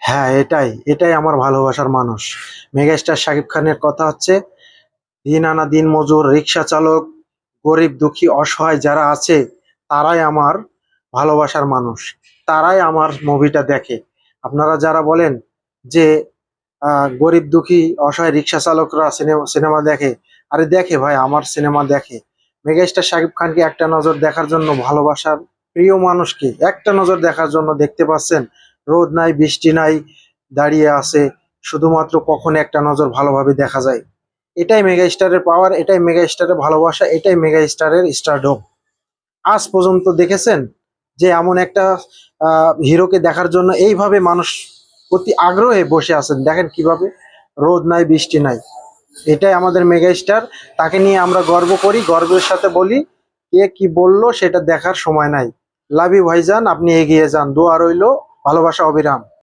হ্যাঁ, এটাই এটাই আমার ভালোবাসার মানুষ। মেগাস্টার শাকিব খানের কথা হচ্ছে, দিন আনা দিন মজুর, রিক্সা চালক, গরিব দুঃখী অসহায় যারা আছে, তারাই আমার ভালোবাসার মানুষ। তারাই আমার মুভিটা দেখে। আপনারা যারা বলেন যে গরিব দুঃখী অসহায় রিক্সা চালকরা সিনেমা সিনেমা দেখে, আরে দেখে ভাই, আমার সিনেমা দেখে। মেগাস্টার শাকিব খানকে একটা নজর দেখার জন্য, ভালোবাসার প্রিয় মানুষকে একটা নজর দেখার জন্য দেখতে পাচ্ছেন, রোদ নাই বৃষ্টি নাই, দাঁড়িয়ে আছে শুধুমাত্র কখন একটা নজর ভালোভাবে দেখা যায়। এটাই মেগা স্টারের পাওয়ার, এটাই মেগা স্টারের ভালোবাসা, এটাই মেগা স্টারের স্টারডম। আজ পর্যন্ত দেখেছেন যে এমন একটা হিরোকে দেখার জন্য এইভাবে মানুষ অতি আগ্রহে বসে আছেন? দেখেন কিভাবে, রোদ নাই বৃষ্টি নাই, এটাই আমাদের মেগা স্টার। তাকে নিয়ে আমরা গর্ব করি, গর্বের সাথে বলি, কে কি বললো সেটা দেখার সময় নাই। লাভ ইউ ভাইজান, আপনি এগিয়ে যান, দোয়া রইলো, ভালোবাসা অবিরাম।